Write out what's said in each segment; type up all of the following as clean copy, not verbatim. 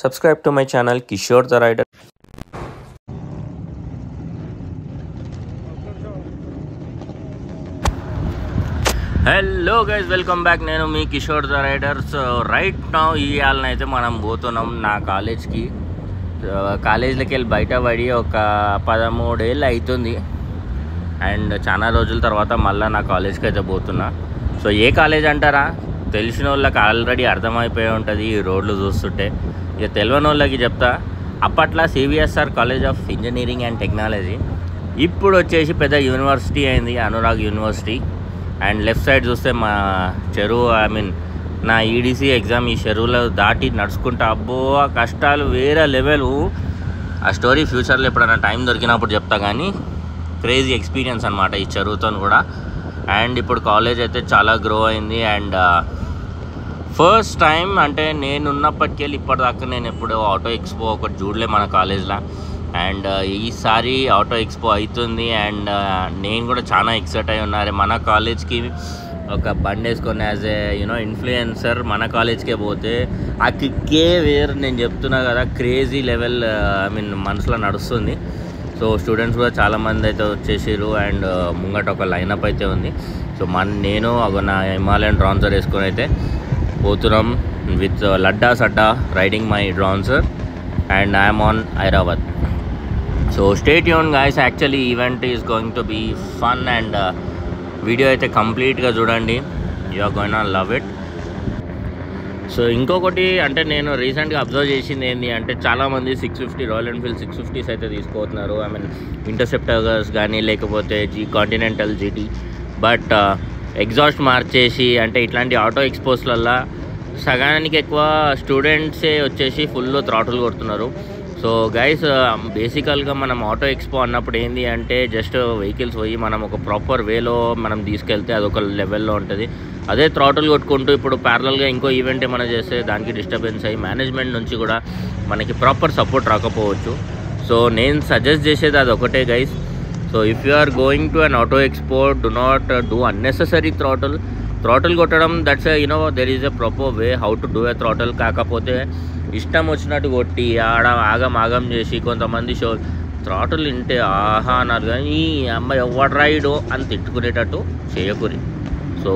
Subscribe to my channel Kishore the Rider. Hello guys, welcome back. నేను మీ Kishore the rider. So right now ఇవాళనైతే మనం పోతున్నాం నా కాలేజ్కి. కాలేజ్లోకి వెళ్ళి బయట పడి ఒక 13 ఏళ్ళు అవుతుంది. అండ్ చాలా రోజుల తర్వాత మళ్ళీ నా కాలేజ్కి అయితే పోతున్నా. సో ఏ కాలేజ్ అంటారా? తెలిసిన వాళ్ళకి ఆల్రెడీ అర్థమైపోయి ఉంటుంది ఈ రోడ్లు చూస్తుంటే. ఇక తెలియని వాళ్ళకి చెప్తా, అప్పట్లో CVSR college of engineering and technology, ఇప్పుడు వచ్చేసి పెద్ద యూనివర్సిటీ అయింది, Anurag university. And left side చూస్తే మా చెరువు, నా ఈడీసీ ఎగ్జామ్ ఈ చెరువులో దాటి నడుచుకుంటా, అబ్బో ఆ కష్టాలు వేరే లెవెల్. ఆ స్టోరీ ఫ్యూచర్లో ఎప్పుడైనా టైం దొరికినప్పుడు చెప్తా. కానీ క్రేజీ ఎక్స్పీరియన్స్ అనమాట ఈ చెరువుతో కూడా. అండ్ ఇప్పుడు కాలేజ్ అయితే చాలా గ్రో అయింది. అండ్ ఫస్ట్ టైం అంటే నేనున్నప్పటికెళ్ళి ఇప్పటిదాకా నేను ఎప్పుడు ఆటో ఎక్స్పో ఒకటి చూడలే మన కాలేజ్లో. అండ్ ఈసారి ఆటో ఎక్స్పో అవుతుంది. అండ్ నేను కూడా చాలా ఎక్సైట్ అయి ఉన్నారు. మన కాలేజ్కి ఒక బండి వేసుకొని యాజ్ ఏ ఇన్ఫ్లుయెన్సర్ మన కాలేజ్కే పోతే ఆ కిక్కే వేరు. నేను చెప్తున్నా కదా, క్రేజీ లెవెల్ మనసులో నడుస్తుంది. సో స్టూడెంట్స్ కూడా చాలామంది అయితే వచ్చేసారు. అండ్ ముంగట ఒక లైనప్ అయితే ఉంది. సో నేను నా హిమాలయన్ డ్రాన్సర్ వేసుకొని అయితే పోతున్నాం విత్ లడ్డా సడ్డా రైడింగ్ మై డ్రాన్సర్. And I'm on Airavat. So stay tune guys. Actually event is going to be fun. And video అయితే కంప్లీట్గా చూడండి, you are going to love it. So ఇంకొకటి అంటే నేను రీసెంట్గా అబ్జర్వ్ చేసింది ఏంటి అంటే, చాలామంది 650 రాయల్ ఎన్ఫీల్డ్ 650s అయితే తీసుకోతున్నారు. ఇంటర్సెప్టర్స్ కానీ లేకపోతే కాంటినెంటల్ జీటీ. బట్ ఎగ్జాస్ట్ మార్చేసి అంటే ఇట్లాంటి ఆటో ఎక్స్పోస్లల్లో సగానికి ఎక్కువ స్టూడెంట్సే వచ్చేసి ఫుల్ థ్రాటిల్ కొడుతున్నారు. సో గైస్, బేసికల్గా మనం ఆటో ఎక్స్పో అన్నప్పుడు ఏంటి అంటే జస్ట్ వెహికల్స్ పోయి మనం ఒక ప్రాపర్ వేలో మనం తీసుకెళ్తే అదొక లెవెల్లో ఉంటుంది. అదే థ్రాటిల్ కొట్టుకుంటూ ఇప్పుడు ప్యారలల్గా ఇంకో ఈవెంట్ ఏమైనా చేస్తే దానికి డిస్టర్బెన్స్ అయ్యి మేనేజ్మెంట్ నుంచి కూడా మనకి ప్రాపర్ సపోర్ట్ రాకపోవచ్చు. సో నేను సజెస్ట్ చేసేది అది ఒకటే guys. So if you are going to an auto expo, do not do unnecessary throttle కొట్టడం. That's there is a proper way how to do a throttle. కాకపోతే ఇష్టం వచ్చినట్టు కొట్టి ఆగం చేసి కొంతమంది థ్రాటిల్ వింటే ఆహా అన్నారు కానీ ఈ అమ్మాయి ఎవడు రైడో అని తిట్టుకునేటట్టు చేయకూరి. So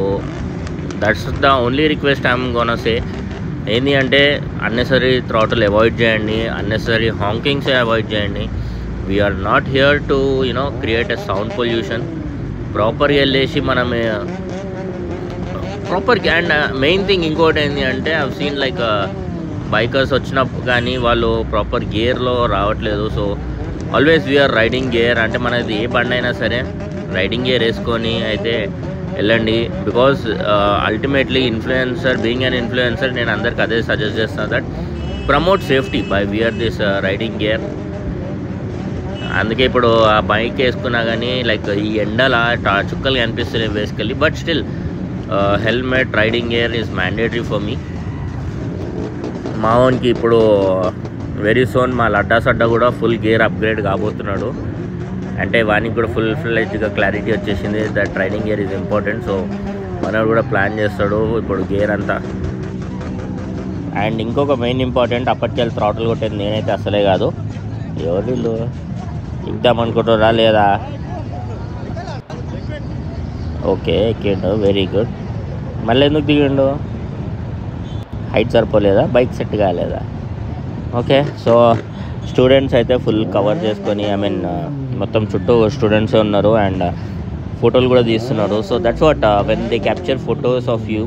that's the only request I'm gonna say. ఏంటి అంటే అన్నెసరీ థ్రాటిల్ అవాయిడ్ చేయండి, అన్నెసరీ హాంకింగ్స్ అవాయిడ్ చేయండి. We're not here to create a sound pollution. ప్రాపర్గా వెళ్ళేసి మనం ప్రాపర్గా. అండ్ మెయిన్ థింగ్ ఇంకోటి ఏంటి అంటే ఐవ్ సీన్ లైక్ బైకర్స్ వచ్చినప్పుడు కానీ వాళ్ళు ప్రాపర్ గేర్లో రావట్లేదు. So always we are riding gear. అంటే మనది ఏ బండి అయినా సరే రైడింగ్ గేర్ వేసుకొని అయితే వెళ్ళండి. Because ultimately being an influencer నేను అందరికి అదే సజెస్ట్ చేస్తాను, that promote safety by wear this riding gear. అందుకే ఇప్పుడు ఆ బైక్ వేసుకున్నా కానీ లైక్ ఈ ఎండల చుక్కలు కనిపిస్తుంది basically. But still helmet, riding gear is mandatory for me. మా ఓన్కి ఇప్పుడు వెరీ సోన్ మా లడ్డా సడ్డా కూడా ఫుల్ గేర్ అప్గ్రేడ్ కాబోతున్నాడు. అంటే వానికి కూడా ఫుల్ ఫ్లెడ్జ్గా క్లారిటీ వచ్చేసింది that riding gear is important. So మనోడు కూడా ప్లాన్ చేస్తాడు ఇప్పుడు గేర్ అంతా. అండ్ ఇంకొక మెయిన్ ఇంపార్టెంట్, అప్పటికెళ్ళి థ్రాటిల్ కొట్టేది నేనైతే అసలే కాదు. ఎవరు వీళ్ళు ఇద్దామనుకుంటున్నారా లేదా? ఓకే, ఎక్కిండు, వెరీ గుడ్. మళ్ళీ ఎందుకు దిగిండు? హైట్ సరిపోలేదా? బైక్ సెట్ కాలేదా? ఓకే. సో స్టూడెంట్స్ అయితే ఫుల్ కవర్ చేసుకొని మొత్తం చుట్టూ స్టూడెంట్సే ఉన్నారు. అండ్ ఫోటోలు కూడా తీస్తున్నారు. So that's what when they capture photos of you.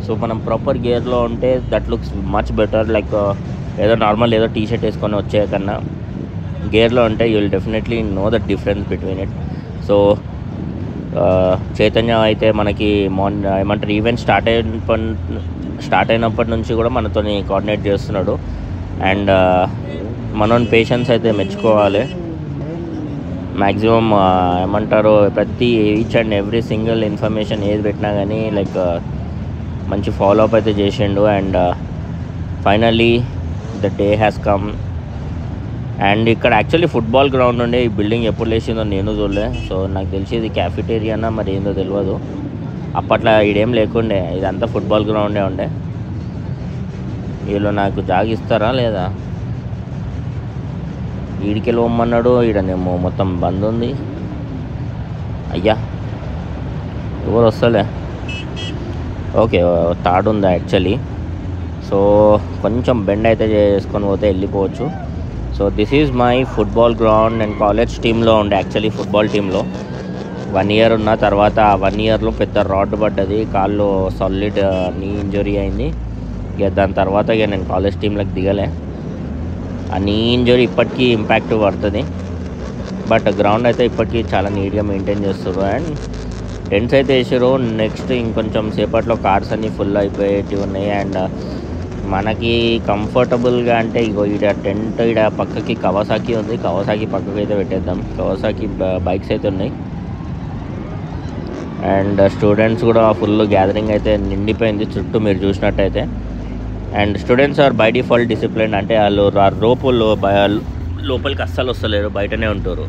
So మనం ప్రాపర్ గేర్లో ఉంటే that looks much better. Like ఏదో నార్మల్ ఏదో టీషర్ట్ వేసుకొని వచ్చే కన్నా గేర్లో ఉంటే you will definitely know the difference between it. So Chaitanya అయితే మనకి ఏమంటారు ఈవెంట్ స్టార్ట్ అయినప్పటి నుంచి కూడా మనతో కోఆర్డినేట్ చేస్తున్నాడు. అండ్ మనోని పేషెన్స్ అయితే మెచ్చుకోవాలి. మ్యాక్సిమం ఏమంటారు, ప్రతి each and every single information ఏది పెట్టినా కానీ లైక్ మంచి ఫాలోఅప్ అయితే చేసిండు. And finally the day has come. And ఇక్కడ యాక్చువల్లీ ఫుట్బాల్ గ్రౌండ్ ఉండే, ఈ బిల్డింగ్ ఎప్పుడు లేచిందో నేను చూడలే. సో నాకు తెలిసి ఇది క్యాఫిటేరియానా మరి ఏందో తెలియదు. అప్పట్లో ఇదేం లేకుండే, ఇదంతా ఫుట్బాల్ గ్రౌండే ఉండే. వీళ్ళు నాకు జాగిస్తారా లేదా? ఈడికెళ్ళి పోమ్మన్నాడు, ఈడనేమో మొత్తం బంద్ ఉంది. అయ్యా ఎవరు వస్తలే. ఓకే తాడు ఉందా యాక్చువల్లీ. సో కొంచెం బెండ్ అయితే చేసుకొని పోతే వెళ్ళిపోవచ్చు. So this is my football ground. నేను కాలేజ్ టీంలో ఉండే యాక్చువల్లీ, ఫుట్బాల్ టీంలో 1 year ఉన్న తర్వాత 1 yearలో పెద్ద రాడ్ పడ్డది, కాళ్ళు సాలిడ్ నీ ఇంజరీ అయింది. ఇక దాని తర్వాత ఇక నేను కాలేజ్ టీంలోకి దిగలే. ఆ నీ ఇంజరీ ఇప్పటికీ ఇంపాక్ట్ పడుతుంది. బట్ గ్రౌండ్ అయితే ఇప్పటికీ చాలా నీట్గా మెయింటైన్ చేస్తారు. అండ్ టెంట్స్ అయితే వేసారు. నెక్స్ట్ ఇంకొంచెం సేపట్లో కార్స్ అన్నీ ఫుల్ అయిపోయేటివి ఉన్నాయి. అండ్ మనకి కంఫర్టబుల్గా అంటే ఇగో ఈడ టెంట్, ఈడ పక్కకి కవాసాకి ఉంది, కవాసాకి పక్కకి అయితే పెట్టేద్దాం. కవాసాకి బైక్స్ అయితే ఉన్నాయి. అండ్ స్టూడెంట్స్ కూడా ఫుల్ గ్యాదరింగ్ అయితే నిండిపోయింది చుట్టూ మీరు చూసినట్టయితే. And students are by default discipline, అంటే వాళ్ళు లోపలికి అస్సలు వస్తలేరు, బయటనే ఉంటారు.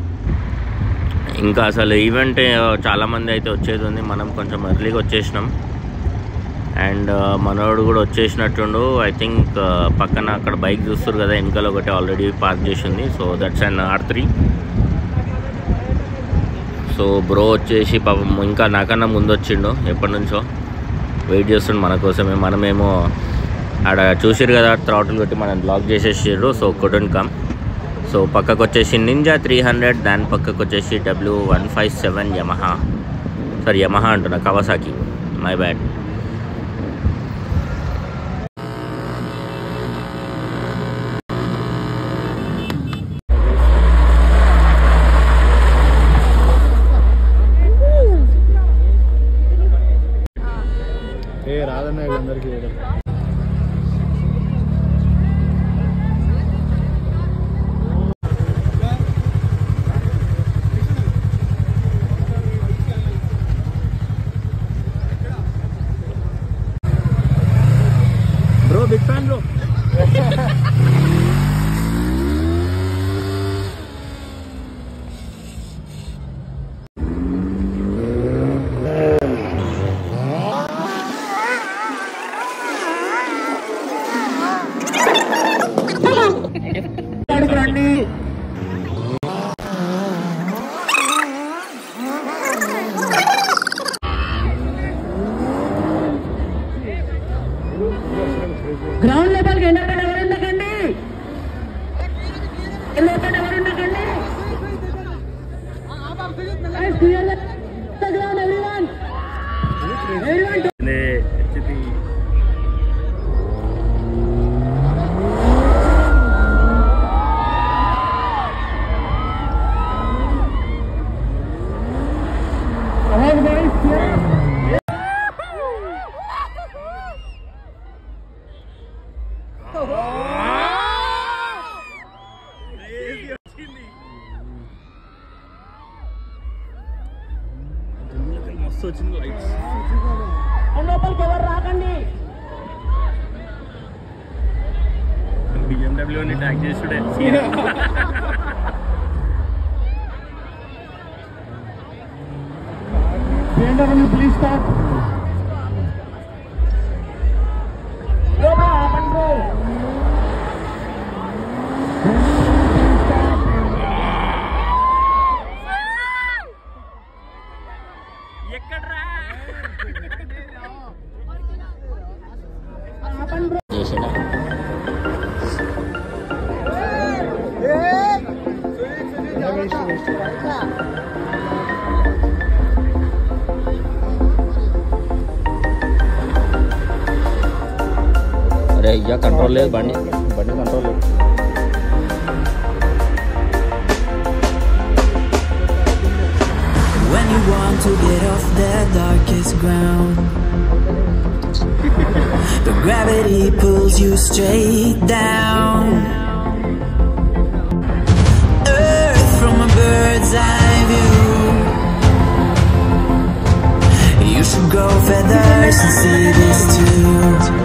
ఇంకా అసలు ఈవెంట్ చాలామంది అయితే వచ్చేది ఉంది. మనం కొంచెం ఎర్లీగా వచ్చేసినాం. అండ్ మనోడు కూడా వచ్చేసినట్టుండు. ఐ థింక్ పక్కన అక్కడ బైక్ చూస్తారు కదా, వెనకాల ఒకటి ఆల్రెడీ పార్క్ చేసింది. So that's an R3. So bro వచ్చేసి పాపం ఇంకా నాకన్నా ముందు వచ్చిండు, ఎప్పటి నుంచో వెయిట్ చేస్తుండు మన కోసమే. మనమేమో ఆడ చూసిరు కదా థ్రాటిల్ కొట్టి మనం బ్లాక్ చేసేసారు. So couldn't come. సో పక్కకు వచ్చేసి నింజా 300, దాని పక్కకు వచ్చేసి W157 యమహా అంటున్నా, కవాసాకి, మై బ్యాడ్. రాదన్న అందరికీ bro big fan bro. Ground లోపలికి ఎండకండి, ఎవరుండకండి, లోపల ఎవరుండకండి. మస్తు వచ్చింది లైట్స్. లోపలికి ఎవరు రాకండి. BMW ట్యాగ్ చేసుడే. Please stop. అరే ఇయ్యా కంట్రోల్ లేదు, బండి కంట్రోల్ లేదు. When you want to get off the darkest ground, but gravity pulls you straight down. bird's eye view. You should grow feathers and see this too.